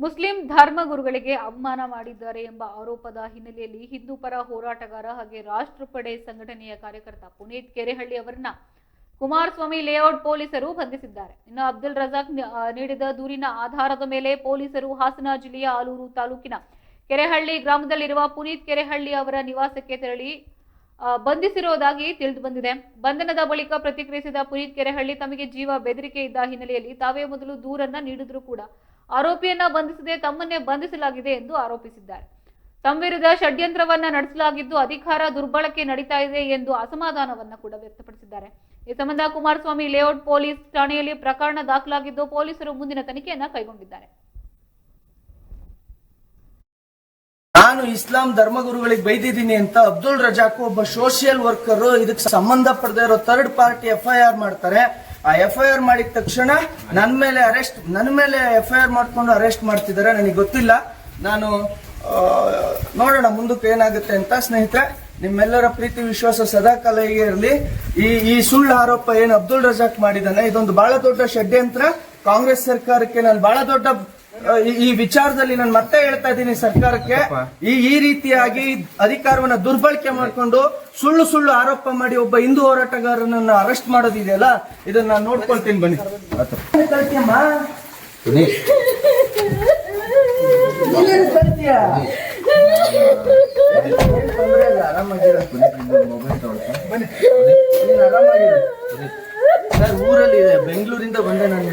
Muslim ಧರ್ಮಗುರುಗಳಿಗೆ ಅವಮಾನ ಮಾಡಿದ್ದಾರೆ ಎಂಬ ಆರೋಪದ ಹಿನ್ನೆಲೆಯಲ್ಲಿ ಹಿಂದೂ ಪರ ಹೋರಾಟಗಾರ ಹಾಗೆ ರಾಷ್ಟ್ರಪಡೆ ಸಂಘಟನೆಯ ಕಾರ್ಯಕರ್ತ ಪುನೀತ್ ಕೆರೆಹಳ್ಳಿ ಅವರನ್ನ ಕುಮಾರಸ್ವಾಮಿ ಲೇಔಟ್ ಪೊಲೀಸರು ಬಂಧಿಸಿದ್ದಾರೆ. ಇನ್ನು ಅಬ್ದುಲ್ ರಜಾಕ್ ನೀಡಿದ ದೂರಿನ ಆಧಾರದ ಮೇಲೆ ಪೊಲೀಸರು ಹಾಸನ ಜಿಲ್ಲೆಯ ಆಲೂರು ತಾಲೂಕಿನ ಕೆರೆಹಳ್ಳಿ ಗ್ರಾಮದಲ್ಲಿರುವ ಪುನೀತ್ ಕೆರೆಹಳ್ಳಿ ಅವರ ನಿವಾಸಕ್ಕೆ ತೆರಳಿ ಬಂಧಿಸಿರುವುದಾಗಿ ತಿಳಿದು ಬಂದಿದೆ. ಬಂಧನದ ಬಳಿಕ ಪ್ರತಿಕ್ರಿಯಿಸಿದ ಪುನೀತ್ ಕೆರೆಹಳ್ಳಿ ತಮಗೆ ಜೀವ ಬೆದರಿಕೆ ಇದ್ದ ಹಿನ್ನೆಲೆಯಲ್ಲಿ ತಾವೇ ಮೊದಲು ದೂರನ್ನ ನೀಡಿದ್ರು ಕೂಡ ಆರೋಪಿಯನ್ನ ಬಂಧಿಸದೆ ತಮ್ಮನ್ನೇ ಬಂಧಿಸಲಾಗಿದೆ ಎಂದು ಆರೋಪಿಸಿದ್ದಾರೆ. ತಮ್ಮ ವಿರುದ್ಧ ಷಡ್ಯಂತ್ರವನ್ನ ನಡೆಸಲಾಗಿದ್ದು ಅಧಿಕಾರ ದುರ್ಬಳಕೆ ನಡೀತಾ ಇದೆ ಎಂದು ಅಸಮಾಧಾನವನ್ನ ಕೂಡ ವ್ಯಕ್ತಪಡಿಸಿದ್ದಾರೆ. ಈ ಸಂಬಂಧ ಕುಮಾರಸ್ವಾಮಿ ಲೇಔಟ್ ಪೊಲೀಸ್ ಠಾಣೆಯಲ್ಲಿ ಪ್ರಕರಣ ದಾಖಲಾಗಿದ್ದು ಪೊಲೀಸರು ಮುಂದಿನ ತನಿಖೆಯನ್ನ ಕೈಗೊಂಡಿದ್ದಾರೆ. ನಾನು ಇಸ್ಲಾಂ ಧರ್ಮಗುರುಗಳಿಗೆ ಬೈದಿದ್ದೀನಿ ಅಂತ ಅಬ್ದುಲ್ ರಜಾಕ್ ಒಬ್ಬ ಸೋಷಿಯಲ್ ವರ್ಕರ್ ಇದಕ್ಕೆ ಸಂಬಂಧಪಡದೇ ಇರೋ ಥರ್ಡ್ ಪಾರ್ಟಿ FIR ಮಾಡ್ತಾರೆ. ಆ FIR ಮಾಡಿದ ತಕ್ಷಣ ನನ್ನ ಮೇಲೆ FIR ಮಾಡ್ಕೊಂಡು ಅರೆಸ್ಟ್ ಮಾಡ್ತಿದ್ದಾರೆ. ನನಗೆ ಗೊತ್ತಿಲ್ಲ, ನಾನು ನೋಡೋಣ ಮುಂದಕ್ಕೆ ಏನಾಗುತ್ತೆ ಅಂತ. ಸ್ನೇಹಿತರೆ, ನಿಮ್ಮೆಲ್ಲರ ಪ್ರೀತಿ ವಿಶ್ವಾಸ ಸದಾಕಾಲ ಹೀಗೆ ಇರಲಿ. ಈ ಸುಳ್ಳು ಆರೋಪ ಏನು ಅಬ್ದುಲ್ ರಜಾಕ್ ಮಾಡಿದಾನೆ, ಇದೊಂದು ಬಹಳ ದೊಡ್ಡ ಷಡ್ಯಂತ್ರ. ಕಾಂಗ್ರೆಸ್ ಸರ್ಕಾರಕ್ಕೆ ನಾನು ಬಹಳ ದೊಡ್ಡ ಈ ವಿಚಾರದಲ್ಲಿ ನಾನು ಮತ್ತೆ ಹೇಳ್ತಾ ಇದ್ದೀನಿ, ಸರ್ಕಾರಕ್ಕೆ ಈ ರೀತಿಯಾಗಿ ಅಧಿಕಾರವನ್ನ ದುರ್ಬಳಕೆ ಮಾಡಿಕೊಂಡು ಸುಳ್ಳು ಆರೋಪ ಮಾಡಿ ಒಬ್ಬ ಹಿಂದೂ ಹೋರಾಟಗಾರನನ್ನ ಅರೆಸ್ಟ್ ಮಾಡೋದಿದೆಯಲ್ಲ, ಇದನ್ನ ನಾನು ನೋಡ್ಕೊಳ್ತೀನಿ. ಬನ್ನಿ ಊರಲ್ಲಿ ಬೆಂಗಳೂರಿಂದ ಬಂದೆ ನಾನು.